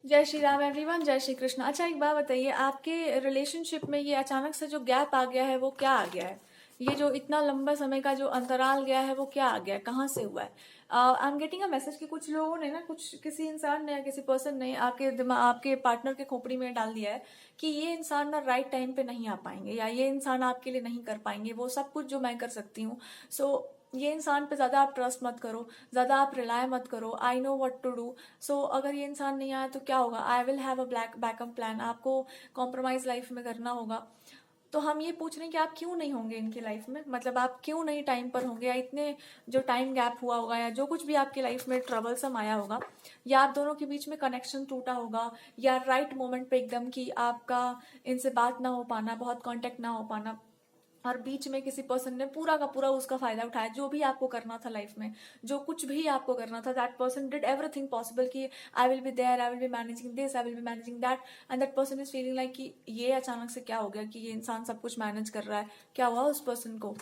जय श्री राम एवरीवन, जय श्री कृष्ण। अच्छा, एक बात बताइए, आपके रिलेशनशिप में ये अचानक से जो गैप आ गया है वो क्या आ गया है? ये जो इतना लंबा समय का जो अंतराल गया है वो क्या आ गया है, कहाँ से हुआ है? आई एम गेटिंग अ मैसेज कि कुछ लोगों ने ना, कुछ किसी इंसान ने या किसी पर्सन ने आपके दिमाग, आपके पार्टनर के खोपड़ी में डाल दिया है कि ये इंसान ना राइट टाइम पे नहीं आ पाएंगे, या ये इंसान आपके लिए नहीं कर पाएंगे वो सब कुछ जो मैं कर सकती हूँ। सो ये इंसान पे ज़्यादा आप ट्रस्ट मत करो, ज़्यादा आप रिलाय मत करो, I know what to do. So अगर ये इंसान नहीं आया तो क्या होगा? I will have a black backup plan. आपको कॉम्प्रोमाइज लाइफ में करना होगा। तो हम ये पूछ रहे हैं कि आप क्यों नहीं होंगे इनकी लाइफ में, मतलब आप क्यों नहीं टाइम पर होंगे, या इतने जो टाइम गैप हुआ होगा, या जो कुछ भी आपकी लाइफ में ट्रबलसम आया होगा, या आप दोनों के बीच में कनेक्शन टूटा होगा, या राइट मोमेंट पे एकदम कि आपका इनसे बात ना हो पाना, बहुत कांटेक्ट ना हो पाना, और बीच में किसी पर्सन ने पूरा का पूरा उसका फायदा उठाया। जो भी आपको करना था लाइफ में, जो कुछ भी आपको करना था, that person did everything possible कि I will be there, I will be managing this, I will be managing that, and that person is feeling like कि ये अचानक से क्या हो गया कि ये इंसान सब कुछ मैनेज कर रहा है, क्या हुआ उस पर्सन को?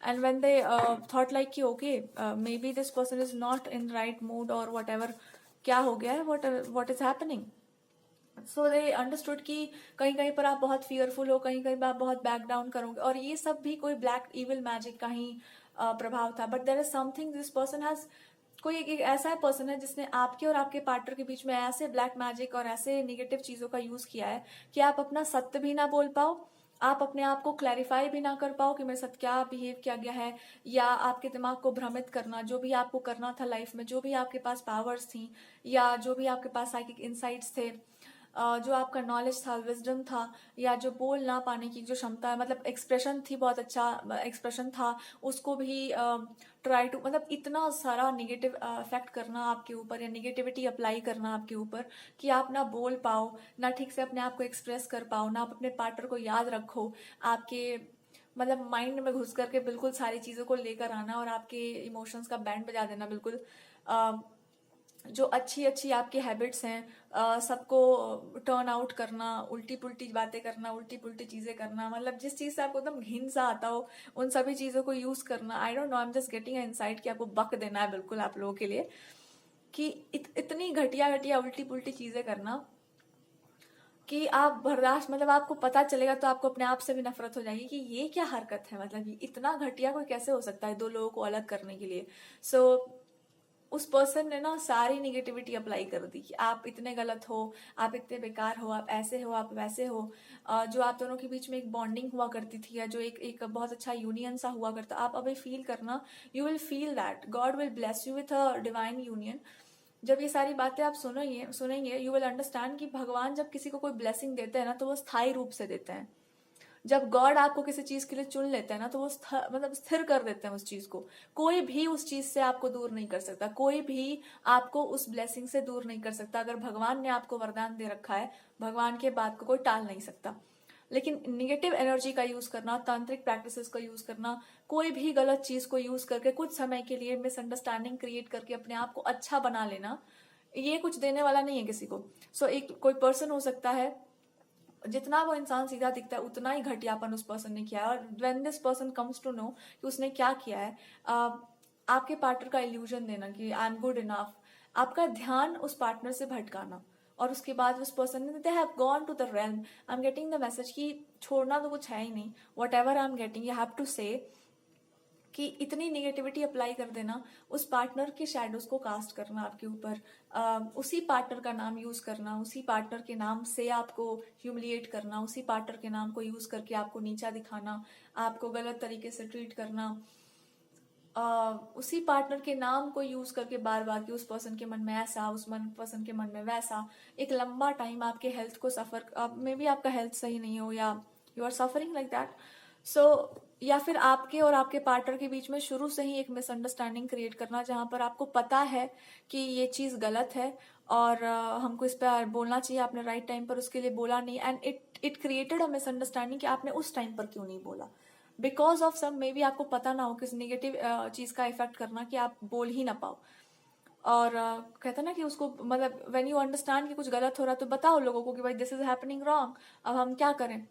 And when they thought like कि okay, maybe this person is not in right mood और वट एवर, क्या हो गया है, what is happening. So they understood कि कहीं कहीं पर आप बहुत फियरफुल हो, कहीं कहीं पर आप बहुत बैक डाउन करोगे, और ये सब भी कोई ब्लैक इविल मैजिक का ही प्रभाव था। But there is something, this person has, कोई एक ऐसा पर्सन है जिसने आपके और आपके पार्टनर के बीच में ऐसे ब्लैक मैजिक और ऐसे निगेटिव चीजों का यूज किया है कि आप अपना सत्य भी ना बोल पाओ, आप अपने आप को क्लैरिफाई भी ना कर पाओ कि मेरे साथ क्या बिहेव किया गया है, या आपके दिमाग को भ्रमित करना, जो भी आपको करना था लाइफ में, जो भी आपके पास पावर्स थी, या जो भी आपके पास साइकिक इंसाइट्स थे, जो आपका नॉलेज था, विजडम था, या जो बोल ना पाने की जो क्षमता है, मतलब एक्सप्रेशन थी, बहुत अच्छा एक्सप्रेशन था, उसको भी ट्राई टू, मतलब इतना सारा निगेटिव इफेक्ट करना आपके ऊपर, या निगेटिविटी अप्लाई करना आपके ऊपर कि आप ना बोल पाओ, ना ठीक से अपने आप को एक्सप्रेस कर पाओ, ना आप अपने पार्टनर को याद रखो, आपके मतलब माइंड में घुस करके बिल्कुल सारी चीज़ों को लेकर आना, और आपके इमोशंस का बैंड बजा देना बिल्कुल। जो अच्छी अच्छी आपकी हैबिट्स हैं, सबको टर्न आउट करना, उल्टी पुल्टी बातें करना, उल्टी पुल्टी चीजें करना, मतलब जिस चीज से आपको एकदम घिन सा आता हो उन सभी चीजों को यूज करना। I don't know, I am just getting a insight कि आपको बक देना है बिल्कुल आप लोगों के लिए कि इतनी घटिया घटिया उल्टी पुल्टी चीजें करना कि आप बर्दाश्त, मतलब आपको पता चलेगा तो आपको अपने आप से भी नफरत हो जाएगी कि ये क्या हरकत है, मतलब ये इतना घटिया कोई कैसे हो सकता है दो लोगों को अलग करने के लिए। सो उस पर्सन ने ना सारी निगेटिविटी अप्लाई कर दी कि आप इतने गलत हो, आप इतने बेकार हो, आप ऐसे हो, आप वैसे हो। जो आप दोनों के बीच में एक बॉन्डिंग हुआ करती थी, या जो एक एक बहुत अच्छा यूनियन सा हुआ करता, आप अभी फील करना, you will feel that God will bless you with a divine union. जब ये सारी बातें आप सुनेंगे सुनेंगे, यू विल अंडरस्टैंड कि भगवान जब किसी को कोई ब्लेसिंग देते हैं ना, तो वो स्थायी रूप से देते हैं। जब गॉड आपको किसी चीज के लिए चुन लेते हैं ना, तो वो मतलब स्थिर कर देते हैं उस चीज को। कोई भी उस चीज से आपको दूर नहीं कर सकता, कोई भी आपको उस ब्लेसिंग से दूर नहीं कर सकता। अगर भगवान ने आपको वरदान दे रखा है, भगवान के बात को कोई टाल नहीं सकता। लेकिन निगेटिव एनर्जी का यूज करना, तांत्रिक प्रैक्टिसेस का यूज करना, कोई भी गलत चीज को यूज करके कुछ समय के लिए मिसअंडरस्टैंडिंग क्रिएट करके अपने आप को अच्छा बना लेना, ये कुछ देने वाला नहीं है किसी को। सो एक कोई पर्सन हो सकता है, जितना वो इंसान सीधा दिखता है उतना ही घटियापन उस पर्सन ने किया है, और when this person comes to know कि उसने क्या किया है, आपके पार्टनर का इल्यूजन देना कि आई एम गुड इनफ, आपका ध्यान उस पार्टनर से भटकाना, और उसके बाद उस पर्सन ने, they have gone to the realm, I am getting the message कि छोड़ना तो कुछ है ही नहीं, whatever I am getting, you have to say कि इतनी निगेटिविटी अप्लाई कर देना, उस पार्टनर के शैडोज को कास्ट करना आपके ऊपर, उसी पार्टनर का नाम यूज करना, उसी पार्टनर के नाम से आपको ह्यूमिलिएट करना, उसी पार्टनर के नाम को यूज करके आपको नीचा दिखाना, आपको गलत तरीके से ट्रीट करना, उसी पार्टनर के नाम को यूज करके बार बार कि उस पर्सन के मन में ऐसा, उस पर्सन के मन में वैसा, एक लंबा टाइम आपके हेल्थ को सफर, मे बी आपका हेल्थ सही नहीं हो, या you are suffering like that. So या फिर आपके और आपके पार्टनर के बीच में शुरू से ही एक मिसअंडरस्टैंडिंग क्रिएट करना, जहां पर आपको पता है कि ये चीज गलत है, और हमको इस पर बोलना चाहिए, आपने राइट टाइम पर उसके लिए बोला नहीं, and it created a misunderstanding कि आपने उस टाइम पर क्यों नहीं बोला, because of some, maybe आपको पता ना हो किस निगेटिव चीज का इफेक्ट करना कि आप बोल ही ना पाओ। और कहते ना कि उसको, मतलब व्हेन यू अंडरस्टैंड कि कुछ गलत हो रहा है तो बताओ लोगों को कि भाई दिस इज हैपनिंग रॉन्ग, अब हम क्या करें।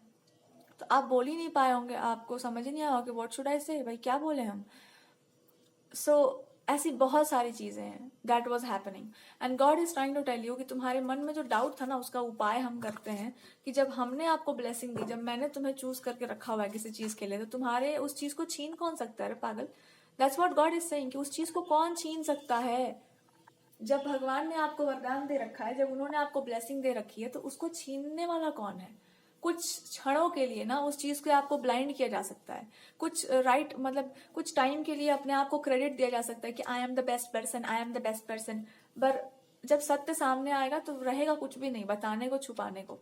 तो आप बोल ही नहीं पाए होंगे, आपको समझ ही नहीं आया होगा कि व्हाट शुड आई से, भाई क्या बोले हम। सो ऐसी बहुत सारी चीजें हैं that was happening and God is trying to tell you कि तुम्हारे मन में जो डाउट था ना, उसका उपाय हम करते हैं कि जब हमने आपको ब्लेसिंग दी, जब मैंने तुम्हें चूज करके रखा हुआ है किसी चीज के लिए, तो तुम्हारे उस चीज को छीन कौन सकता है रे पागल? That's what God is saying कि उस चीज को कौन छीन सकता है? जब भगवान ने आपको वरदान दे रखा है, जब उन्होंने आपको ब्लेसिंग दे रखी है, तो उसको छीनने वाला कौन है? कुछ क्षणों के लिए ना उस चीज को आपको ब्लाइंड किया जा सकता है, कुछ राइट मतलब कुछ टाइम के लिए अपने आप को क्रेडिट दिया जा सकता है कि I am the best person, I am the best person, पर जब सत्य सामने आएगा तो रहेगा कुछ भी नहीं बताने को, छुपाने को।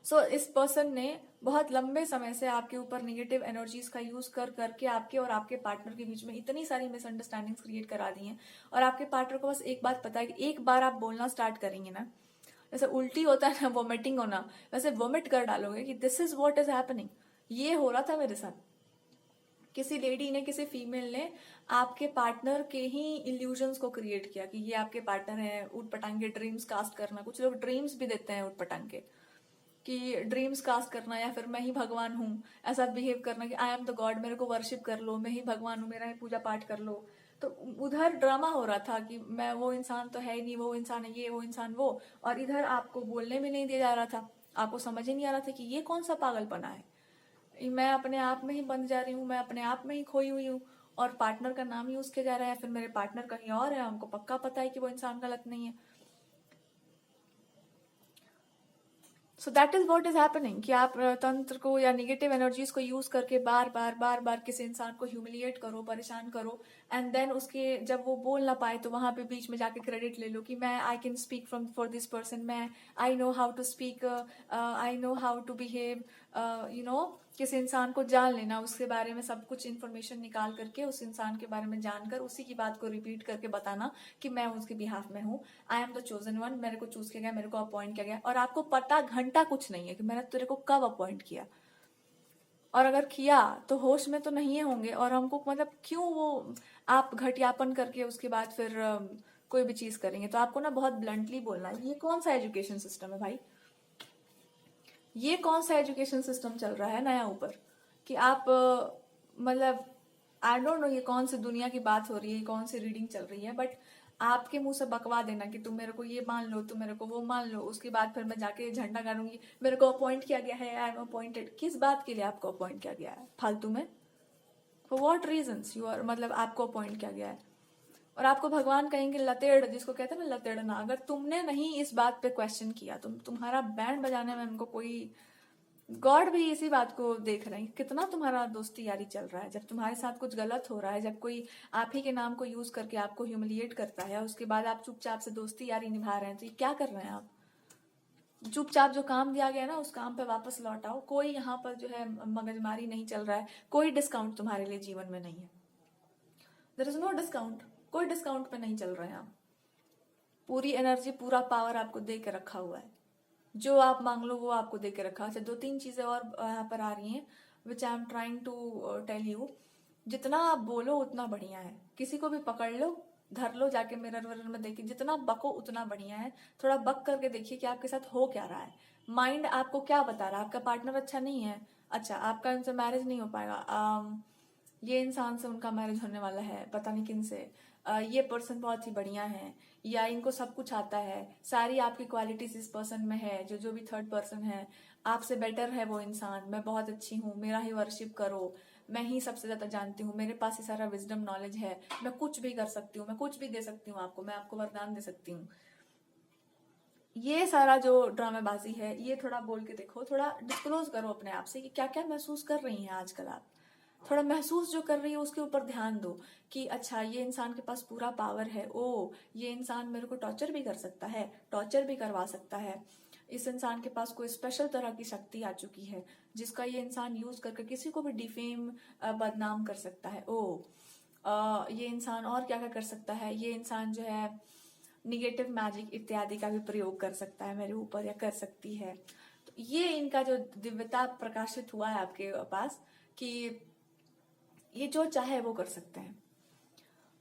सो इस पर्सन ने बहुत लंबे समय से आपके ऊपर नेगेटिव एनर्जीज का यूज कर करके आपके और आपके पार्टनर के बीच में इतनी सारी मिसअंडरस्टैंडिंग्स क्रिएट करा दी हैं। और आपके पार्टनर को बस एक बात पता है कि एक बार आप बोलना स्टार्ट करेंगे ना, जैसे उल्टी होता है ना वोमिटिंग होना, वैसे वोमिट कर डालोगे कि this is what is happening, ये हो रहा था मेरे साथ। किसी लेडी ने, किसी फीमेल ने आपके पार्टनर के ही इल्यूजन्स को क्रिएट किया कि ये आपके पार्टनर है, उठ पटांग के ड्रीम्स कास्ट करना, कुछ लोग ड्रीम्स भी देते हैं उठ पटांग के कि ड्रीम्स कास्ट करना, या फिर मैं ही भगवान हूँ, ऐसा बिहेव करना कि आई एम द गॉड, मेरे को वर्शिप कर लो, मैं ही भगवान हूँ, मेरा ही पूजा पाठ कर लो। तो उधर ड्रामा हो रहा था कि मैं वो इंसान तो है ही नहीं, वो इंसान है ये, वो इंसान वो, और इधर आपको बोलने भी नहीं दिया जा रहा था, आपको समझ ही नहीं आ रहा था कि ये कौन सा पागलपना है, मैं अपने आप में ही बंद जा रही हूँ, मैं अपने आप में ही खोई हुई हूँ, और पार्टनर का नाम यूज किया जा रहा है, फिर मेरे पार्टनर कहीं और है, हमको पक्का पता है कि वो इंसान गलत नहीं है। So that is what is happening कि आप तंत्र को या निगेटिव एनर्जीज को यूज करके बार बार बार बार किसी इंसान को ह्यूमिलिएट करो, परेशान करो, एंड देन उसके जब वो बोल ना पाए तो वहां पे बीच में जाके क्रेडिट ले लो कि मैं I can speak from for this person, मैं I know how to speak, I know how to behave, you know. किसी इंसान को जान लेना, उसके बारे में सब कुछ इन्फॉर्मेशन निकाल करके उस इंसान के बारे में जानकर उसी की बात को रिपीट करके बताना कि मैं उसके बिहाफ में हूँ, I am the chosen one, मेरे को चूज किया गया, मेरे को अपॉइंट किया गया, और आपको पता घंटा कुछ नहीं है कि मैंने तेरे को कब अपॉइंट किया, और अगर किया तो होश में तो नहीं होंगे, और हमको मतलब क्यों वो आप घटियापन करके उसके बाद फिर कोई भी चीज करेंगे। तो आपको ना बहुत ब्लंटली बोलना है, ये कौन सा एजुकेशन सिस्टम है भाई, ये कौन सा एजुकेशन सिस्टम चल रहा है नया ऊपर कि आप मतलब आई डोंट नो ये कौन सी दुनिया की बात हो रही है, कौन सी रीडिंग चल रही है, बट आपके मुंह से बकवा देना कि तुम मेरे को ये मान लो, तुम मेरे को वो मान लो, उसके बाद फिर मैं जाके झंडा गाड़ूंगी मेरे को अपॉइंट किया गया है, आई एम अपॉइंटेड। किस बात के लिए आपको अपॉइंट किया गया है फालतू में? For what reasons you are, मतलब आपको अपॉइंट किया गया है। और आपको भगवान कहेंगे लतेड़, जिसको कहते हैं ना लतेड़ना, अगर तुमने नहीं इस बात पे क्वेश्चन किया, तुम्हारा बैंड बजाने में हमको कोई, गॉड भी इसी बात को देख रहे हैं कितना तुम्हारा दोस्ती यारी चल रहा है। जब तुम्हारे साथ कुछ गलत हो रहा है, जब कोई आप ही के नाम को यूज करके आपको ह्यूमिलिएट करता है, उसके बाद आप चुपचाप से दोस्ती यारी निभा रहे हैं, तो ये क्या कर रहे हैं आप? चुपचाप जो काम दिया गया ना उस काम पे वापस लौट आओ। कोई यहाँ पर जो है मगजमारी नहीं चल रहा है, कोई डिस्काउंट तुम्हारे लिए जीवन में नहीं है, देयर इज नो डिस्काउंट, कोई डिस्काउंट पे नहीं चल रहे हैं आप। पूरी एनर्जी, पूरा पावर आपको दे के रखा हुआ है, जो आप मांग लो वो आपको दे के रखा। अच्छा, दो तीन चीजें और यहाँ पर आ रही हैं which I am trying to tell you. जितना आप बोलो उतना बढ़िया है, किसी को भी पकड़ लो, धर लो, जाके मिरर वरर में देखिए, जितना बको उतना बढ़िया है। थोड़ा बक करके देखिए कि आपके साथ हो क्या रहा है, माइंड आपको क्या बता रहा है, आपका पार्टनर अच्छा नहीं है, अच्छा आपका इनसे मैरिज नहीं हो पाएगा, ये इंसान से उनका मैरिज होने वाला है, पता नहीं किन से, ये पर्सन बहुत ही बढ़िया है, या इनको सब कुछ आता है, सारी आपकी क्वालिटीज इस पर्सन में है, जो जो भी थर्ड पर्सन है आपसे बेटर है वो इंसान, मैं बहुत अच्छी हूँ, मेरा ही वर्शिप करो, मैं ही सबसे ज्यादा जानती हूँ, मेरे पास ही सारा विजडम नॉलेज है, मैं कुछ भी कर सकती हूँ, मैं कुछ भी दे सकती हूँ आपको, मैं आपको वरदान दे सकती हूँ। ये सारा जो ड्रामेबाजी है, ये थोड़ा बोल के देखो, थोड़ा डिस्क्लोज करो अपने आप से कि क्या क्या महसूस कर रही हैं आजकल आप। थोड़ा महसूस जो कर रही है उसके ऊपर ध्यान दो कि अच्छा ये इंसान के पास पूरा पावर है, ओ ये इंसान मेरे को टॉर्चर भी कर सकता है, टॉर्चर भी करवा सकता है, इस इंसान के पास कोई स्पेशल तरह की शक्ति आ चुकी है जिसका ये इंसान यूज करके किसी को भी डिफेम, बदनाम कर सकता है। ओ ये इंसान और क्या क्या कर सकता है, ये इंसान जो है निगेटिव मैजिक इत्यादि का भी प्रयोग कर सकता है मेरे ऊपर, या कर सकती है। तो ये इनका जो दिव्यता प्रकाशित हुआ है आपके पास कि ये जो चाहे वो कर सकते हैं।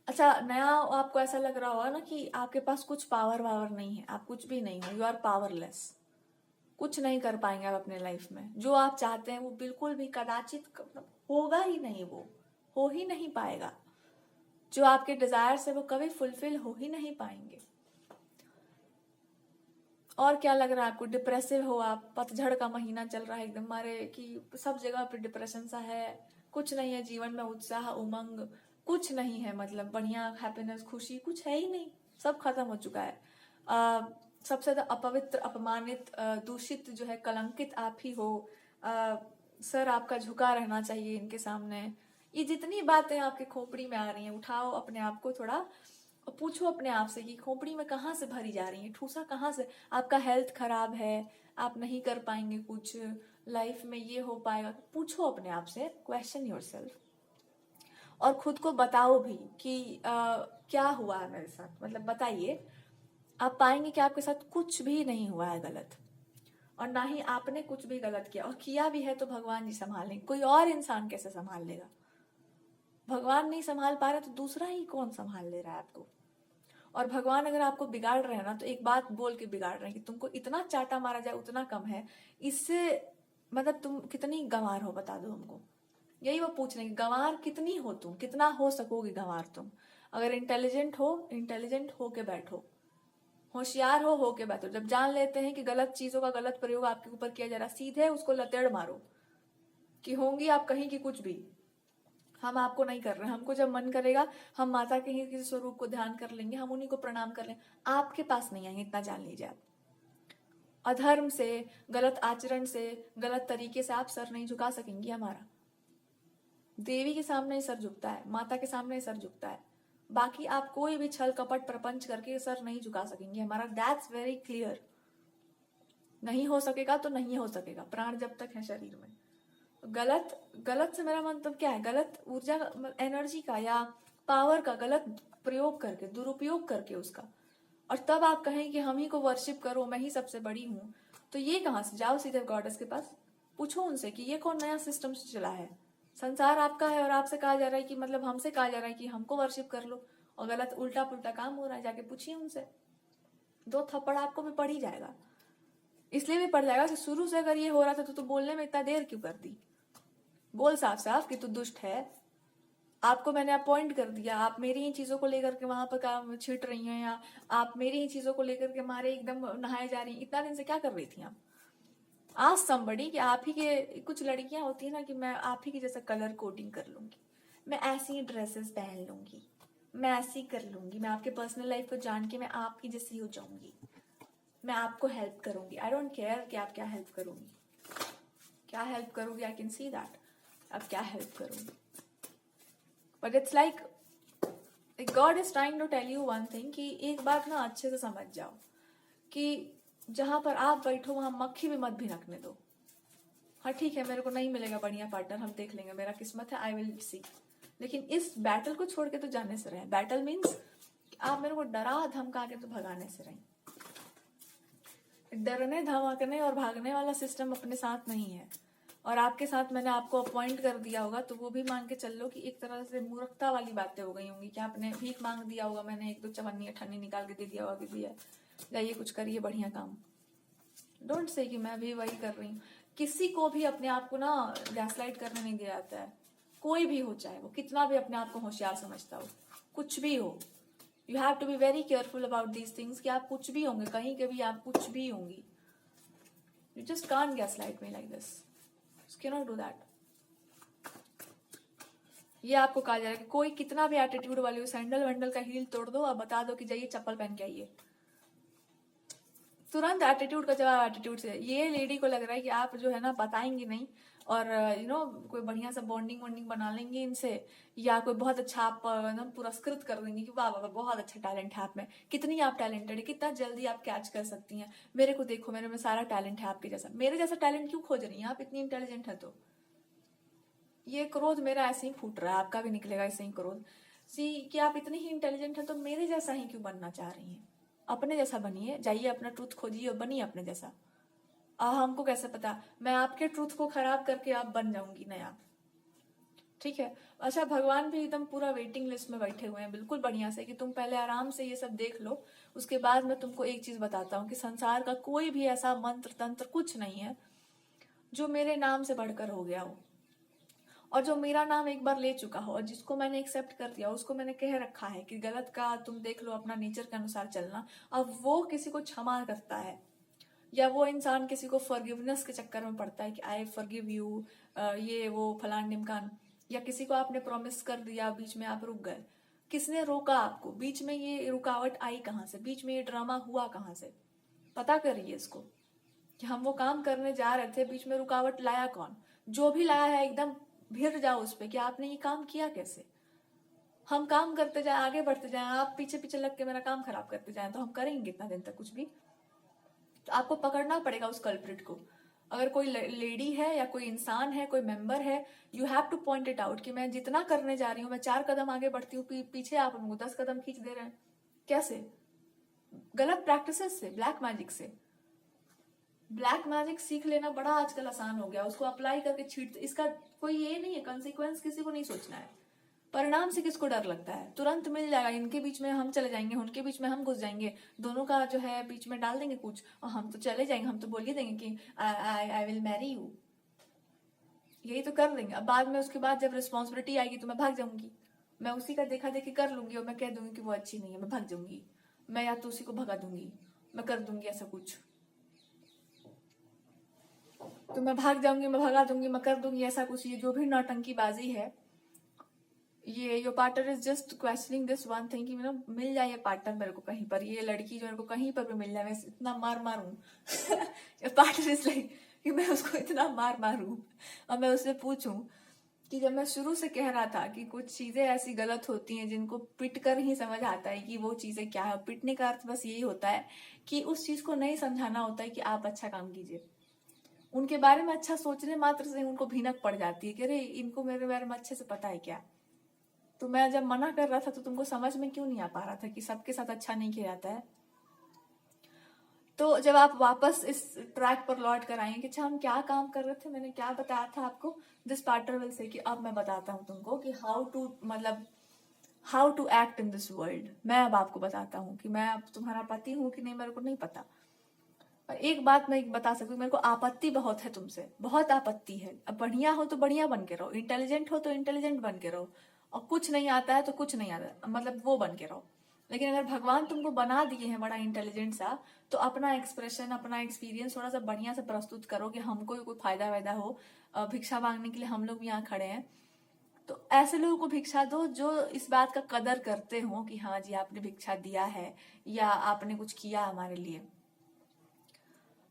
अच्छा, नया आपको ऐसा लग रहा होगा ना कि आपके पास कुछ पावर वावर नहीं है, आप कुछ भी नहीं हो, यू आर पावरलेस, कुछ नहीं कर पाएंगे आप अपने लाइफ में। जो आप चाहते हैं वो बिल्कुल भी कदाचित होगा ही नहीं, वो हो ही नहीं पाएगा। जो आपके डिजायर्स है वो कभी फुलफिल हो ही नहीं पाएंगे। और क्या लग रहा है आपको? डिप्रेसिव हो आप, पतझड़ का महीना चल रहा है एकदम, मारे कि सब जगह पे डिप्रेशन सा है, कुछ नहीं है जीवन में, उत्साह उमंग कुछ नहीं है, मतलब बढ़िया हैप्पीनेस खुशी कुछ है ही नहीं, सब खत्म हो चुका है। सबसे ज्यादा अपवित्र अपमानित दूषित जो है कलंकित आप ही हो। सर आपका झुका रहना चाहिए इनके सामने। ये जितनी बातें आपके खोपड़ी में आ रही हैं, उठाओ अपने आप को थोड़ा और पूछो अपने आप से कि खोपड़ी में कहाँ से भरी जा रही है, ठूसा कहाँ से? आपका हेल्थ खराब है, आप नहीं कर पाएंगे कुछ लाइफ में, ये हो पाएगा? पूछो अपने आप से, क्वेश्चन योरसेल्फ, और खुद को बताओ भी कि क्या हुआ है मेरे साथ, मतलब बताइए। आप पाएंगे कि आपके साथ कुछ भी नहीं हुआ है गलत, और ना ही आपने कुछ भी गलत किया, और किया भी है तो भगवान जी संभालेंगे, कोई और इंसान कैसे संभाल लेगा? भगवान नहीं संभाल पा रहे तो दूसरा ही कौन संभाल ले रहा है आपको? और भगवान अगर आपको बिगाड़ रहे हैं ना, तो एक बात बोल के बिगाड़ रहे हैं कि तुमको इतना चाटा मारा जाए उतना कम है, इससे मतलब तुम कितनी गंवार हो बता दो हमको। यही वो पूछ रहे हैं, गंवार कितनी हो तुम, कितना हो सकोगे गंवार तुम? अगर इंटेलिजेंट हो के बैठो, होशियार हो के बैठो। जब जान लेते हैं कि गलत चीजों का गलत प्रयोग आपके ऊपर किया जा रहा, सीधे उसको लतेड़ मारो कि होंगी आप कहीं की कुछ भी, हम आपको नहीं कर रहे। हमको जब मन करेगा हम माता के ही किसी स्वरूप को ध्यान कर लेंगे, हम उन्हीं को प्रणाम कर लेंगे, आपके पास नहीं आएंगे, इतना जान लीजिए आप। अधर्म से, गलत आचरण से, गलत तरीके से आप सर नहीं झुका सकेंगी हमारा। देवी के सामने ही सर झुकता है, माता के सामने ही सर झुकता है, बाकी आप कोई भी छल कपट प्रपंच करके सर नहीं झुका सकेंगे हमारा। That's very clear. नहीं हो सकेगा तो नहीं हो सकेगा, प्राण जब तक है शरीर में। गलत गलत से मेरा मतलब क्या है? गलत ऊर्जा एनर्जी का या पावर का गलत प्रयोग करके, दुरुपयोग करके उसका, और तब आप कहें कि हम ही को वर्शिप करो, मैं ही सबसे बड़ी हूं, तो ये कहां से? जाओ सीधे गॉडेस के पास, पूछो उनसे कि ये कौन नया सिस्टम चला है? संसार आपका है और आपसे कहा जा रहा है कि, मतलब हमसे कहा जा रहा है कि हमको वर्शिप कर लो, और गलत उल्टा पुल्टा काम हो रहा है। जाके पूछिए उनसे, 2 थप्पड़ आपको भी पड़ ही जाएगा। इसलिए भी पड़ जाएगा कि शुरू से अगर ये हो रहा था तो बोलने में इतना देर क्यों कर दी? बोल साफ साफ कि तू दुष्ट है, आपको मैंने अपॉइंट कर दिया, आप मेरी ही चीजों को लेकर के वहां पर काम छिट रही हैं, या आप मेरी ही चीजों को लेकर के मारे एकदम नहाए जा रही हैं। इतना दिन से क्या कर रही थी आप? आज समबड़ी कि आप ही के, कुछ लड़कियां होती है ना कि मैं आप ही के जैसा कलर कोडिंग कर लूंगी, मैं ऐसी ड्रेसेस पहन लूंगी, मैं ऐसी कर लूंगी, मैं आपके पर्सनल लाइफ को जान के मैं आपकी जैसी हो जाऊंगी, मैं आपको हेल्प करूंगी। आई डोंट केयर कि आप क्या हेल्प करूंगी, क्या हेल्प करोगी, आई कैन सी दैट आप क्या हेल्प करोगी। But it's like God is trying to tell you one thing कि एक बात ना अच्छे से समझ जाओ कि जहां पर आप बैठो वहां मक्खी भी मत भिनकने दो। हाँ ठीक है, मेरे को नहीं मिलेगा बढ़िया पार्टनर, हम देख लेंगे, मेरा किस्मत है, आई विल सी, लेकिन इस बैटल को छोड़ के तो जाने से रहे। बैटल मीन्स आप मेरे को डरा धमका के तो भगाने से रहे। डरने धमकने और भागने वाला सिस्टम अपने साथ नहीं है, और आपके साथ मैंने आपको अपॉइंट कर दिया होगा तो वो भी मान के चल लो कि एक तरह से मूर्खता वाली बातें हो गई होंगी कि आपने भीख मांग दिया होगा, मैंने 1-2 चवन्नी अठन्नी निकाल के दे दिया होगा कि भैया जाइए कुछ करिए बढ़िया काम। डोंट से कि मैं भी वही कर रही हूँ। किसी को भी अपने आप को ना गैसलाइट करने नहीं दिया जाता है, कोई भी हो, चाहे वो कितना भी अपने आप को होशियार समझता हो, कुछ भी हो। You have to be very careful about these things कि आप कुछ भी होंगे, कहीं के भी आप कुछ भी होंगी। You just can't gaslight me like this, cannot do that. ये आपको कहा जा रहा है कि कोई कितना भी एटीट्यूड वाली हो, सैंडल वैंडल का हील तोड़ दो और बता दो कि जाइए चप्पल पहन के आइए, तुरंत एटीट्यूड का जवाब एटीट्यूड से। ये लेडी को लग रहा है कि आप जो है ना बताएंगे नहीं, और कोई बढ़िया सा बॉन्डिंग वॉन्डिंग बना लेंगे इनसे, या कोई बहुत अच्छा आप पुरस्कृत कर देंगे कि वाह वाह बहुत अच्छा टैलेंट है आप में, कितनी आप टैलेंटेड है, कितना जल्दी आप कैच कर सकती हैं, मेरे को देखो मेरे में सारा टैलेंट है आपके जैसा। मेरे जैसा टैलेंट क्यों खोज रही हैं आप, इतनी इंटेलिजेंट है तो? ये क्रोध मेरा ऐसे ही फूट रहा है, आपका भी निकलेगा ऐसे ही क्रोध सी कि आप इतनी ही इंटेलिजेंट है तो मेरे जैसा ही क्यों बनना चाह रही हैं? अपने जैसा बनिए, जाइए अपना ट्रूथ खोजिए और बनिए अपने जैसा। हमको कैसे पता, मैं आपके ट्रूथ को खराब करके आप बन जाऊंगी नया, ठीक है? अच्छा, भगवान भी एकदम पूरा वेटिंग लिस्ट में बैठे हुए हैं बिल्कुल बढ़िया से कि तुम पहले आराम से ये सब देख लो, उसके बाद मैं तुमको एक चीज बताता हूँ कि संसार का कोई भी ऐसा मंत्र तंत्र कुछ नहीं है जो मेरे नाम से बढ़कर हो गया हो। और जो मेरा नाम एक बार ले चुका हो और जिसको मैंने एक्सेप्ट कर दिया, उसको मैंने कह रखा है कि गलत का तुम देख लो, अपना नेचर के अनुसार चलना, अब वो किसी को क्षमा करता है या वो इंसान किसी को फॉरगिवनेस के चक्कर में पड़ता है कि आई फॉरगिव यू, ये वो फलान ढिमकान, या किसी को आपने प्रॉमिस कर दिया, बीच में आप रुक गए, किसने रोका आपको? बीच में ये रुकावट आई कहाँ से? बीच में ये ड्रामा हुआ कहाँ से? पता करिए इसको कि हम वो काम करने जा रहे थे, बीच में रुकावट लाया कौन? जो भी लाया है एकदम भिड़ जाओ उस पर कि आपने ये काम किया कैसे। हम काम करते जाए, आगे बढ़ते जाए, आप पीछे पीछे लग के मेरा काम खराब करते जाए तो हम करेंगे कितना दिन तक कुछ भी? तो आपको पकड़ना पड़ेगा उस कल्प्रिट को। अगर कोई लेडी है या कोई इंसान है, कोई मेंबर है, you have two point it out कि मैं जितना करने जा रही हूँ, मैं 4 कदम आगे बढ़ती हूँ, पीछे आप हमको 10 कदम खींच दे रहे हैं। कैसे? गलत प्रैक्टिसेस से, ब्लैक मैजिक से। ब्लैक मैजिक सीख लेना बड़ा आजकल आसान हो गया, उसको अप्लाई करके छीट, इसका कोई ये नहीं है, कंसिक्वेंस किसी को नहीं सोचना है, परिणाम से किसको डर लगता है? तुरंत मिल जाएगा, इनके बीच में हम चले जाएंगे, उनके बीच में हम घुस जाएंगे, दोनों का जो है बीच में डाल देंगे कुछ और हम तो चले जाएंगे, हम तो बोल ही देंगे कि आई विल मैरी यू, यही तो कर देंगे। अब बाद में उसके बाद जब रिस्पॉन्सिबिलिटी आएगी तो मैं भाग जाऊंगी, मैं उसी का देखा देखी कर लूंगी और मैं कह दूंगी कि वो अच्छी नहीं है, मैं भाग जाऊंगी, मैं या तो उसी को भगा दूंगी, मैं कर दूंगी ऐसा कुछ, तो मैं भाग जाऊंगी, मैं भगा दूंगी, मैं कर दूंगी ऐसा कुछ। ये जो भी नौटंकीबाजी है, ये your partner is just questioning this one thing कि मिल जाए ये पार्टनर मेरे को कहीं पर, ये लड़की जो मेरे को कहीं पर भी मिल जाए, मैं इतना मार मारूं योर पार्टनर इज लाइक कि मैं उसको इतना मार मारूं और मैं उससे पूछूं कि जब मैं शुरू से कह रहा था कि कुछ चीजें ऐसी गलत होती हैं जिनको पिट कर ही समझ आता है कि वो चीजें क्या है। पिटने का अर्थ बस यही होता है कि उस चीज को नहीं समझाना होता है कि आप अच्छा काम कीजिए, उनके बारे में अच्छा सोचने मात्र से उनको भीनक पड़ जाती है कि अरे इनको मेरे बारे में अच्छे से पता है क्या। तो मैं जब मना कर रहा था तो तुमको समझ में क्यों नहीं आ पा रहा था कि सबके साथ अच्छा नहीं किया जाता है? तो जब आप वापस इस ट्रैक पर लौट कर आएंगे कि अच्छा हम क्या काम कर रहे थे, मैंने क्या बताया था आपको, दिस पार्टनर विल से कि अब मैं बताता हूँ तुमको कि how to act in this world. मैं अब आपको बताता हूँ कि मैं अब तुम्हारा पति हूँ कि नहीं, मेरे को नहीं पता। और एक बात मैं बता सकती हूँ, मेरे को आपत्ति बहुत है तुमसे, बहुत आपत्ति है। अब बढ़िया हो तो बढ़िया बन के रहो, इंटेलिजेंट हो तो इंटेलिजेंट बन के रहो, और कुछ नहीं आता है तो कुछ नहीं आता, मतलब वो बन के रहो। लेकिन अगर भगवान तुमको बना दिए हैं बड़ा इंटेलिजेंट सा, तो अपना एक्सप्रेशन, अपना एक्सपीरियंस थोड़ा सा बढ़िया से प्रस्तुत करो कि हमको कोई फायदा वायदा हो। भिक्षा मांगने के लिए हम लोग भी यहाँ खड़े हैं, तो ऐसे लोगों को भिक्षा दो जो इस बात का कदर करते हो कि हाँ जी आपने भिक्षा दिया है या आपने कुछ किया हमारे लिए।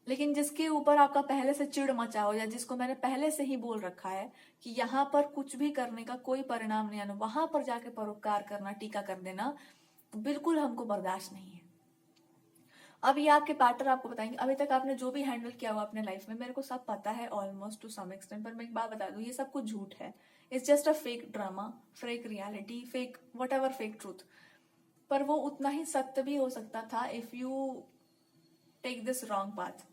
लेकिन जिसके ऊपर आपका पहले से चिढ़ मचा हो, या जिसको मैंने पहले से ही बोल रखा है कि यहाँ पर कुछ भी करने का कोई परिणाम नहीं आना, वहां पर जाके परोपकार करना, टीका कर देना, बिल्कुल हमको बर्दाश्त नहीं है। अब ये आपके पार्टनर आपको बताएंगे, अभी तक आपने जो भी हैंडल किया हुआ अपने लाइफ में, मेरे को सब पता है ऑलमोस्ट टू सम एक्सटेंट, पर मैं एक बात बता दूं, ये सब कुछ झूठ है। It's just a fake drama, fake reality, fake whatever, fake truth. पर वो उतना ही सत्य भी हो सकता था if you take this wrong path.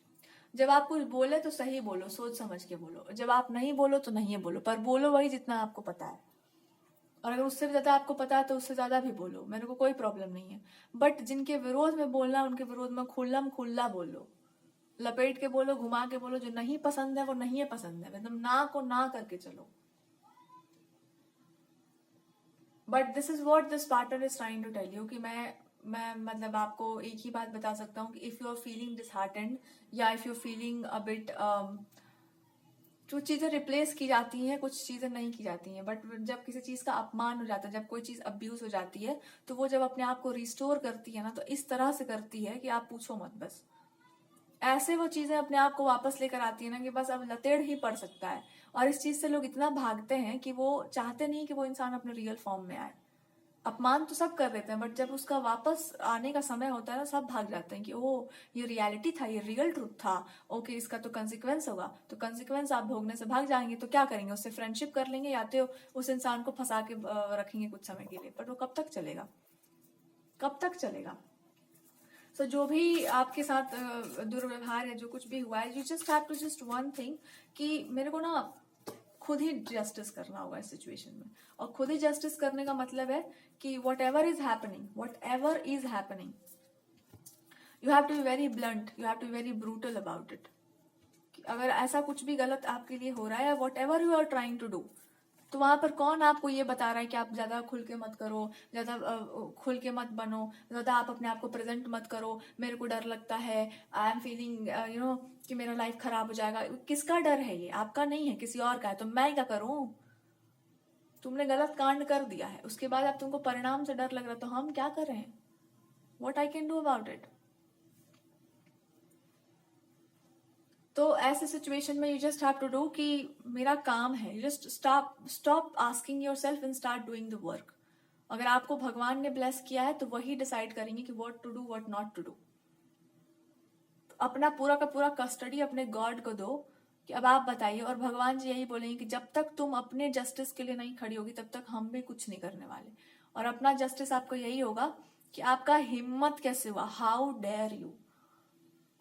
जब आप कुछ बोले तो सही बोलो, सोच समझ के बोलो, जब आप नहीं बोलो तो नहीं बोलो, पर बोलो वही जितना आपको पता है। और अगर उससे भी ज्यादा आपको पता है तो उससे ज्यादा भी बोलो, मेरे को कोई प्रॉब्लम नहीं है। बट जिनके विरोध में बोलना, उनके विरोध में खुल्लम खुल्ला बोलो, लपेट के बोलो, घुमा के बोलो, जो नहीं पसंद है वो नहीं है पसंद है, मतलब ना को ना करके चलो। But this is what this partner is trying to tell you कि मैं मतलब आपको एक ही बात बता सकता हूँ कि if you are feeling disheartened या if you feeling a bit, जो चीजें रिप्लेस की जाती हैं, कुछ चीजें नहीं की जाती हैं, बट जब किसी चीज का अपमान हो जाता है, जब कोई चीज अब्यूज हो जाती है, तो वो जब अपने आप को रिस्टोर करती है ना, तो इस तरह से करती है कि आप पूछो मत। बस ऐसे वो चीजें अपने आप को वापस लेकर आती है ना कि बस अब लतेड़ ही पड़ सकता है। और इस चीज से लोग इतना भागते हैं कि वो चाहते नहीं कि वो इंसान अपने रियल फॉर्म में आए। अपमान तो सब कर देते हैं, बट जब उसका वापस आने का समय होता है ना, सब भाग जाते हैं कि ओह ये रियलिटी था, ये रियल ट्रूथ था, ओके इसका तो कंसिक्वेंस होगा। तो कंसिक्वेंस आप भोगने से भाग जाएंगे तो क्या करेंगे? उससे फ्रेंडशिप कर लेंगे या तो उस इंसान को फंसा के रखेंगे कुछ समय के लिए, बट वो कब तक चलेगा, कब तक चलेगा? सो जो भी आपके साथ दुर्व्यवहार है, जो कुछ भी हुआ है, you just have to just one thing कि मेरे को ना खुद ही जस्टिस करना होगा इस सिचुएशन में। और खुद ही जस्टिस करने का मतलब है कि whatever is happening, you have to be very blunt, you have to be very brutal about it. अगर ऐसा कुछ भी गलत आपके लिए हो रहा है, whatever you are trying to do, तो वहां पर कौन आपको ये बता रहा है कि आप ज्यादा खुल के मत करो, ज्यादा खुल के मत बनो, ज्यादा आप अपने आप को प्रेजेंट मत करो, मेरे को डर लगता है, आई एम फीलिंग कि मेरा लाइफ खराब हो जाएगा। किसका डर है ये? आपका नहीं है, किसी और का है। तो मैं क्या करूं? तुमने गलत कांड कर दिया है, उसके बाद अब तुमको परिणाम से डर लग रहा है, तो हम क्या कर रहे हैं? What I can do about it? तो ऐसे सिचुएशन में you just have to do कि मेरा काम है, you just stop asking yourself and start doing the work. अगर आपको भगवान ने ब्लेस किया है तो वही डिसाइड करेंगे कि what to do what not to do. अपना पूरा का पूरा कस्टडी अपने गॉड को दो कि अब आप बताइए, और भगवान जी यही बोलेंगे कि जब तक तुम अपने जस्टिस के लिए नहीं खड़ी होगी तब तक हम भी कुछ नहीं करने वाले। और अपना जस्टिस आपको यही होगा कि आपका हिम्मत कैसे हुआ, हाउ डेयर यू।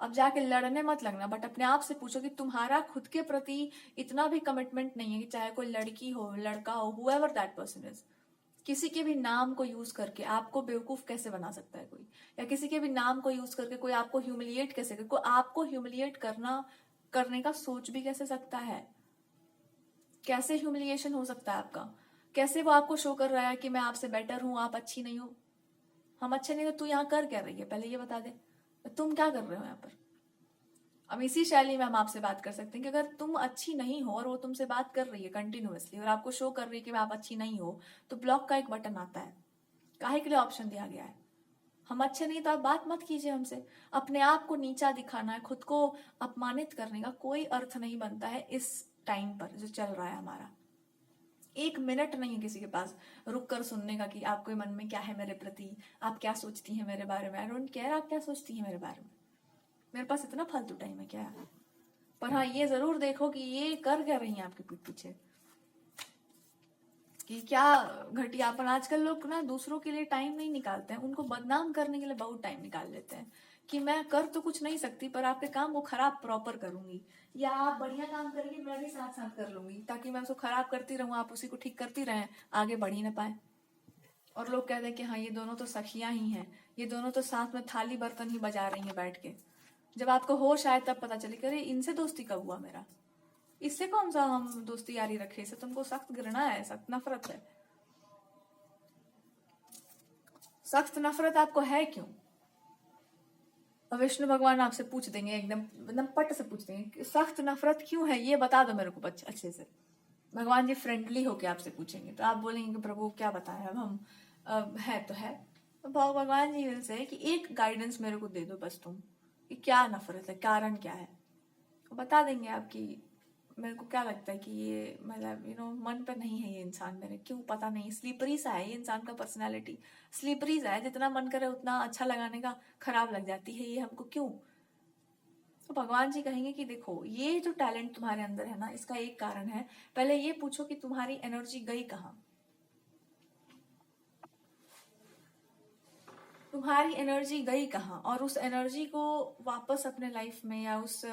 अब जाके लड़ने मत लगना, बट अपने आप से पूछो कि तुम्हारा खुद के प्रति इतना भी कमिटमेंट नहीं है कि चाहे कोई लड़की हो, लड़का हो, हुएवर दैट पर्सन इज, किसी के भी नाम को यूज करके आपको बेवकूफ कैसे बना सकता है कोई, या किसी के भी नाम को यूज करके कोई आपको ह्यूमिलिएट कैसे करे, कोई आपको ह्यूमिलिएट करने का सोच भी कैसे सकता है? कैसे ह्यूमिलिएशन हो सकता है आपका? कैसे वो आपको शो कर रहा है कि मैं आपसे बेटर हूं, आप अच्छी नहीं हो? हम अच्छे नहीं, तो तू यहाँ कर क्या रही है, पहले ये बता दे, तुम क्या कर रहे हो यहाँ पर? अब इसी शैली में हम आपसे बात कर सकते हैं कि अगर तुम अच्छी नहीं हो और वो तुमसे बात कर रही है कंटिन्यूअसली और आपको शो कर रही है कि आप अच्छी नहीं हो, तो ब्लॉक का एक बटन आता है। काहे के लिए ऑप्शन दिया गया है? हम अच्छे नहीं तो आप बात मत कीजिए हमसे। अपने आप को नीचा दिखाना है, खुद को अपमानित करने का कोई अर्थ नहीं बनता है इस टाइम पर जो चल रहा है हमारा। एक मिनट नहीं है किसी के पास रुक कर सुनने का कि आपके मन में क्या है मेरे प्रति, आप क्या सोचती हैं मेरे बारे में। आई डोंट केयर आप क्या सोचती हैं मेरे बारे में, मेरे पास इतना फालतू टाइम है क्या? पर हाँ, ये जरूर देखो कि ये कर क्या रही है आपके पीठ पीछे, कि क्या घटियापन। आजकल लोग ना दूसरों के लिए टाइम नहीं निकालते हैं, उनको बदनाम करने के लिए बहुत टाइम निकाल लेते हैं कि मैं कर तो कुछ नहीं सकती पर आपके काम को खराब प्रॉपर करूंगी, या आप बढ़िया काम करेंगे मैं भी साथ साथ कर लूंगी, ताकि मैं उसको खराब करती रहूं, आप उसी को ठीक करती रहें, आगे बढ़ ही ना पाए। और लोग कहते हैं कि हाँ ये दोनों तो सखियां ही हैं, ये दोनों तो साथ में थाली बर्तन ही बजा रही हैं बैठ के। जब आपको होश आए तब पता चले कि अरे इनसे दोस्ती कब हुआ मेरा, इससे कौन सा हम दोस्ती यारी रखे, इससे तुमको सख्त घृणा है, सख्त नफरत है। सख्त नफरत आपको है क्यों? और विष्णु भगवान आपसे पूछ देंगे, एकदम एकदम पट से पूछ देंगे कि सख्त नफरत क्यों है, ये बता दो मेरे को अच्छे से। भगवान जी फ्रेंडली होके आपसे पूछेंगे तो आप बोलेंगे कि प्रभु क्या बताएं अब हम, है तो है। तो भगवान जी विल से कि एक गाइडेंस मेरे को दे दो बस तुम, कि क्या नफरत है, कारण क्या है। तो बता देंगे आपकी। मेरे को क्या लगता है कि ये मतलब मन पे नहीं है ये इंसान मेरे, क्यों पता नहीं, स्लीपरी सा है ये इंसान का पर्सनालिटी, स्लीपरी सा है, जितना मन करे उतना अच्छा लगाने का खराब लग जाती है ये हमको, क्यों? तो भगवान जी कहेंगे कि देखो ये जो टैलेंट तुम्हारे अंदर है ना, इसका एक कारण है, पहले ये पूछो कि तुम्हारी एनर्जी गई कहाँ, तुम्हारी एनर्जी गई कहाँ, और उस एनर्जी को वापस अपने लाइफ में, या उस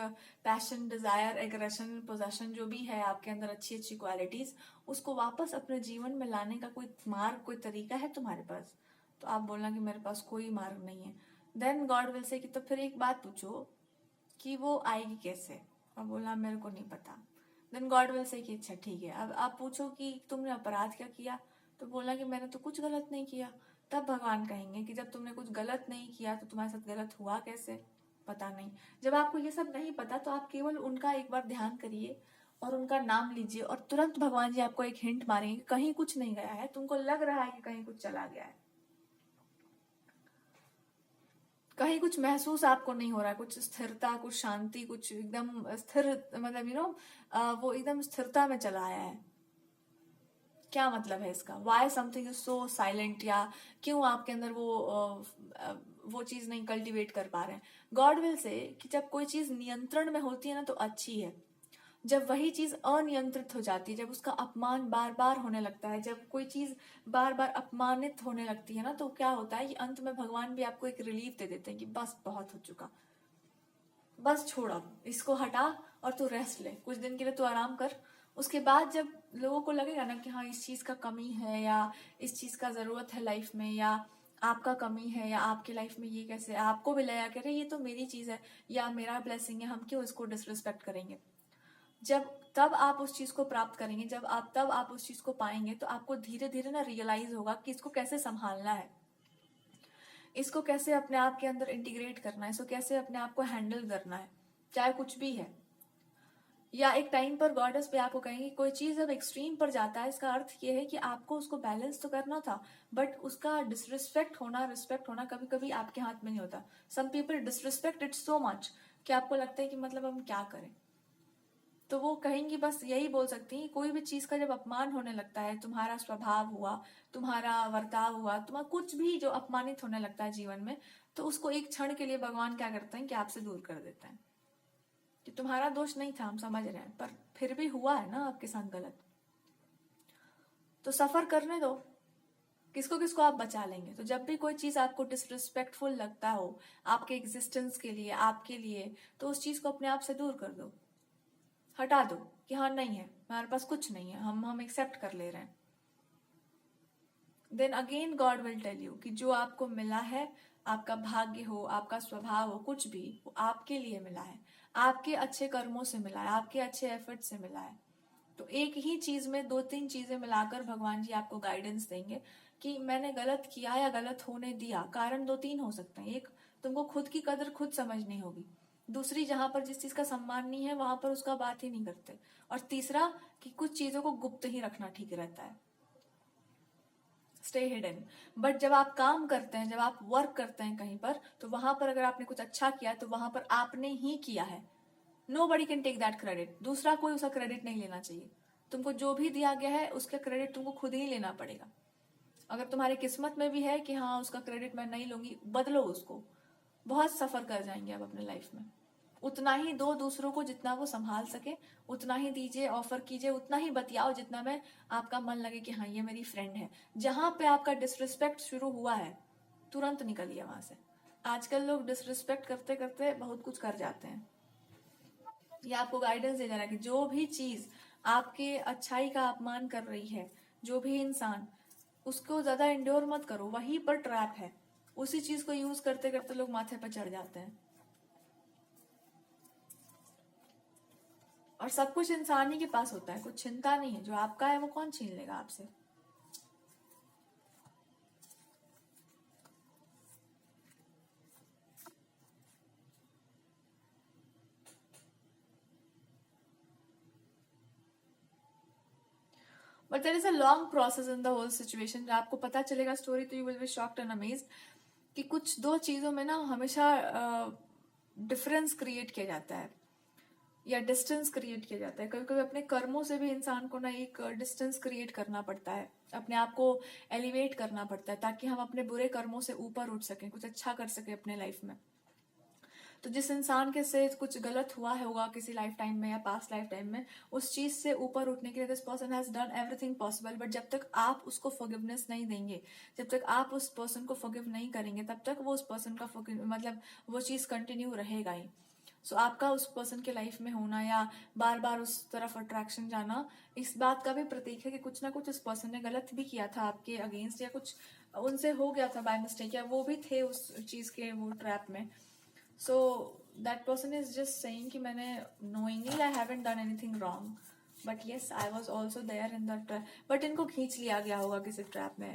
पैशन, डिजायर, एग्रेशन, पोजेशन जो भी है आपके अंदर अच्छी अच्छी क्वालिटीज, उसको वापस अपने जीवन में लाने का कोई मार्ग, कोई तरीका है तुम्हारे पास? तो आप बोलना कि मेरे पास कोई मार्ग नहीं है। देन गॉड विल से कि तो फिर एक बात पूछो कि वो आएगी कैसे, और बोला मेरे को नहीं पता। देन गॉड विल से कि अच्छा ठीक है, अब आप पूछो कि तुमने अपराध क्या किया, तो बोला कि मैंने तो कुछ गलत नहीं किया। तब भगवान कहेंगे कि जब तुमने कुछ गलत नहीं किया तो तुम्हारे साथ गलत हुआ कैसे? पता नहीं। जब आपको ये सब नहीं पता तो आप केवल उनका एक बार ध्यान करिए और उनका नाम लीजिए, और तुरंत भगवान जी आपको एक हिंट मारेंगे, कहीं कुछ नहीं गया है, तुमको लग रहा है कि कहीं कुछ चला गया है, कहीं कुछ महसूस आपको नहीं हो रहा है, कुछ स्थिरता, कुछ शांति, कुछ एकदम स्थिर, मतलब वो एकदम स्थिरता में चला आया है। क्या मतलब है इसका? Y something is so silent, या क्यों आपके अंदर वो चीज नहीं कल्टीवेट कर पा रहे हैं? गॉड विल से कि जब कोई चीज नियंत्रण में होती है ना तो अच्छी है, जब वही चीज अनियंत्रित हो जाती है, जब उसका अपमान बार बार होने लगता है, जब कोई चीज बार बार अपमानित होने लगती है ना, तो क्या होता है कि अंत में भगवान भी आपको एक रिलीफ दे देते हैं कि बस बहुत हो चुका, बस छोड़, अब इसको हटा और तू रेस्ट ले, कुछ दिन के लिए तू आराम कर। उसके बाद जब लोगों को लगेगा ना कि हाँ इस चीज का कमी है, या इस चीज का जरूरत है लाइफ में, या आपका कमी है, या आपके लाइफ में ये कैसे, आपको भी लगा कि अरे ये तो मेरी चीज है या मेरा ब्लेसिंग है, हम क्यों इसको डिसरिस्पेक्ट करेंगे। तब आप उस चीज को प्राप्त करेंगे, तब आप उस चीज को पाएंगे, तो आपको धीरे धीरे ना रियलाइज होगा कि इसको कैसे संभालना है, इसको कैसे अपने आप के अंदर इंटीग्रेट करना है, इसको कैसे अपने आप को हैंडल करना है, चाहे कुछ भी है। या एक टाइम पर गॉडेस पे आपको कहेंगे कोई चीज जब एक्सट्रीम पर जाता है, इसका अर्थ ये है कि आपको उसको बैलेंस तो करना था, बट उसका डिसरिस्पेक्ट होना, रिस्पेक्ट होना कभी कभी आपके हाथ में नहीं होता। Some people disrespect it so much कि आपको लगता है कि मतलब हम क्या करें। तो वो कहेंगी, बस यही बोल सकती हैं, कोई भी चीज का जब अपमान होने लगता है, तुम्हारा स्वभाव हुआ, तुम्हारा वर्ताव हुआ, तुम्हारा कुछ भी जो अपमानित होने लगता है जीवन में, तो उसको एक क्षण के लिए भगवान क्या करते हैं कि आपसे दूर कर देते हैं कि तुम्हारा दोष नहीं था, हम समझ रहे हैं, पर फिर भी हुआ है ना आपके साथ गलत, तो सफर करने दो, किसको किसको आप बचा लेंगे। तो जब भी कोई चीज आपको डिसरिस्पेक्टफुल लगता हो आपके एग्जिस्टेंस के लिए, आपके लिए, तो उस चीज को अपने आप से दूर कर दो, हटा दो कि हाँ नहीं है, हमारे पास कुछ नहीं है, हम एक्सेप्ट कर ले रहे हैं। Then again God will tell you कि जो आपको मिला है, आपका भाग्य हो, आपका स्वभाव हो, कुछ भी, वो आपके लिए मिला है, आपके अच्छे कर्मों से मिला है, आपके अच्छे एफर्ट से मिला है। तो एक ही चीज में दो तीन चीजें मिलाकर भगवान जी आपको गाइडेंस देंगे कि मैंने गलत किया या गलत होने दिया। कारण दो तीन हो सकते हैं, एक, तुमको खुद की कदर खुद समझनी होगी, दूसरी, जहां पर जिस चीज का सम्मान नहीं है वहां पर उसका बात ही नहीं करते, और तीसरा कि कुछ चीजों को गुप्त ही रखना ठीक रहता है, स्टे हिडन। बट जब आप काम करते हैं, जब आप वर्क करते हैं कहीं पर, तो वहां पर अगर आपने कुछ अच्छा किया तो वहां पर आपने ही किया है, nobody can take that credit, दूसरा कोई उसका क्रेडिट नहीं लेना चाहिए। तुमको जो भी दिया गया है उसका क्रेडिट तुमको खुद ही लेना पड़ेगा। अगर तुम्हारी किस्मत में भी है कि हाँ उसका क्रेडिट मैं नहीं लूंगी, बदलो उसको, बहुत सफर कर जाएंगे आप अपने लाइफ में। उतना ही दो दूसरों को जितना वो संभाल सके, उतना ही दीजिए, ऑफर कीजिए, उतना ही बतियाओ जितना में आपका मन लगे कि हाँ ये मेरी फ्रेंड है। जहां पे आपका डिसरिस्पेक्ट शुरू हुआ है तुरंत निकलिए वहां से। आजकल लोग डिसरिस्पेक्ट करते करते बहुत कुछ कर जाते हैं। ये आपको गाइडेंस दे जा रहा है कि जो भी चीज आपके अच्छाई का अपमान कर रही है, जो भी इंसान, उसको ज्यादा इंड्योर मत करो, वहीं पर ट्रैप है। उसी चीज को यूज करते करते लोग माथे पर चढ़ जाते हैं। और सब कुछ इंसान ही के पास होता है, कुछ चिंता नहीं है, जो आपका है वो कौन छीन लेगा आपसे। But there is a long process in the whole situation. जब आपको पता चलेगा स्टोरी तो you will be shocked and amazed कि कुछ दो चीजों में ना हमेशा डिफरेंस क्रिएट किया जाता है या डिस्टेंस क्रिएट किया जाता है। कभी कभी अपने कर्मों से भी इंसान को ना एक डिस्टेंस क्रिएट करना पड़ता है, अपने आप को एलिवेट करना पड़ता है, ताकि हम अपने बुरे कर्मों से ऊपर उठ सकें, कुछ अच्छा कर सकें अपने लाइफ में। तो जिस इंसान के से कुछ गलत हुआ है होगा किसी लाइफ टाइम में या पास्ट लाइफ टाइम में, उस चीज से ऊपर उठने के लिए this person has done everything possible. But जब तक आप उसको फॉरगिवनेस नहीं देंगे, जब तक आप उस पर्सन को फॉरगिव नहीं करेंगे, तब तक वो उस पर्सन का मतलब वो चीज कंटिन्यू रहेगा ही। सो आपका उस पर्सन के लाइफ में होना या बार बार उस तरफ अट्रैक्शन जाना इस बात का भी प्रतीक है कि कुछ ना कुछ उस पर्सन ने गलत भी किया था आपके अगेंस्ट, या कुछ उनसे हो गया था बाय मिस्टेक, या वो भी थे उस चीज के वो ट्रैप में। So that person is just saying कि मैंने knowingly I haven't done anything wrong, but yes I was also there in that trap, but इनको खींच लिया गया होगा किसी ट्रैप में।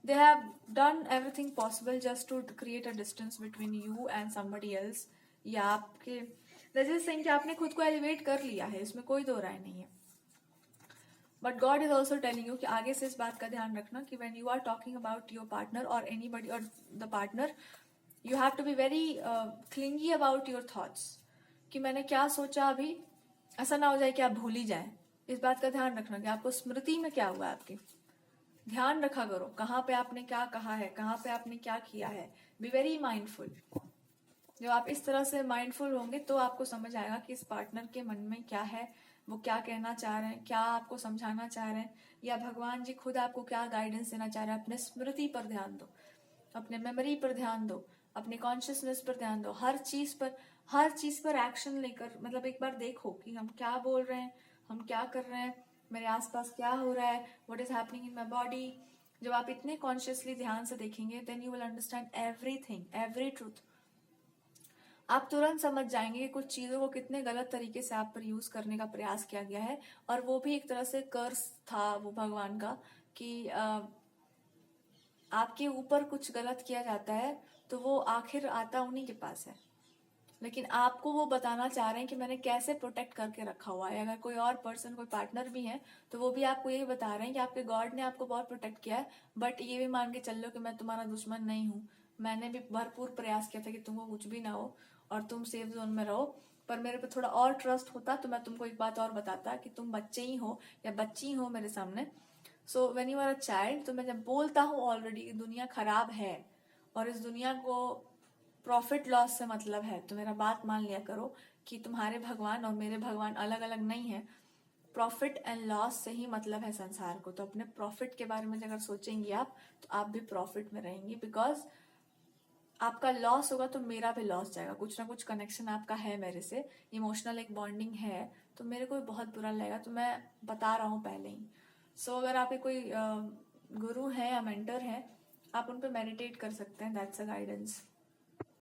They have done everything possible just to create a distance between you and somebody else, या आपके they're just saying कि आपने खुद को एलिवेट कर लिया है, इसमें कोई दो राय नहीं है। But God is also telling you कि आगे से इस बात का ध्यान रखना कि when you are talking about your partner और एनीबडी और the partner, you have to be very clingy about your thoughts कि मैंने क्या सोचा, अभी ऐसा ना हो जाए कि आप भूल ही जाए। इस बात का ध्यान रखना कि आपको स्मृति में क्या हुआ है, आपके ध्यान रखा करो कहाँ पे आपने क्या कहा है, कहाँ पे आपने क्या किया है। Be very mindful. जब आप इस तरह से माइंडफुल होंगे तो आपको समझ आएगा कि इस पार्टनर के मन में क्या है, वो क्या कहना चाह रहे हैं, क्या आपको समझाना चाह रहे हैं, या भगवान जी खुद आपको क्या गाइडेंस देना चाह रहे हैं। अपने स्मृति पर ध्यान दो, अपने मेमोरी पर ध्यान दो, अपने कॉन्शियसनेस पर ध्यान दो, हर चीज पर एक्शन लेकर, मतलब एक बार देखो कि हम क्या बोल रहे हैं, हम क्या कर रहे हैं, मेरे आसपास क्या हो रहा है, what is happening in my body. जब आप इतने कॉन्शियसली ध्यान से देखेंगे then you will understand everything, every truth. आप तुरंत समझ जाएंगे कि कुछ चीजों को कितने गलत तरीके से आप पर यूज करने का प्रयास किया गया है, और वो भी एक तरह से कर्स था वो भगवान का, कि आपके ऊपर कुछ गलत किया जाता है तो वो आखिर आता उन्हीं के पास है, लेकिन आपको वो बताना चाह रहे हैं कि मैंने कैसे प्रोटेक्ट करके रखा हुआ है। अगर कोई और पर्सन, कोई पार्टनर भी है, तो वो भी आपको यही बता रहे हैं कि आपके गॉड ने आपको बहुत प्रोटेक्ट किया है, बट ये भी मान के चल लो कि मैं तुम्हारा दुश्मन नहीं हूँ। मैंने भी भरपूर प्रयास किया था कि तुमको कुछ भी ना हो और तुम सेफ जोन में रहो, पर मेरे पे थोड़ा और ट्रस्ट होता तो मैं तुमको एक बात और बताता कि तुम बच्चे ही हो या बच्ची हो मेरे सामने। So when you are a child, तो मैं जब बोलता हूँ ऑलरेडी दुनिया खराब है और इस दुनिया को प्रॉफिट लॉस से मतलब है, तो मेरा बात मान लिया करो कि तुम्हारे भगवान और मेरे भगवान अलग अलग नहीं है। प्रॉफिट एंड लॉस से ही मतलब है संसार को। तो अपने प्रॉफिट के बारे में अगर सोचेंगी आप, तो आप भी प्रॉफिट में रहेंगी, बिकॉज आपका लॉस होगा तो मेरा भी लॉस जाएगा। कुछ ना कुछ कनेक्शन आपका है मेरे से, इमोशनल एक बॉन्डिंग है, तो मेरे को भी बहुत बुरा लगेगा, तो मैं बता रहा हूँ पहले ही। सो अगर आपके कोई गुरु है या मेंटर है, आप उन पर मेडिटेट कर सकते हैं, दैट्स अ गाइडेंस।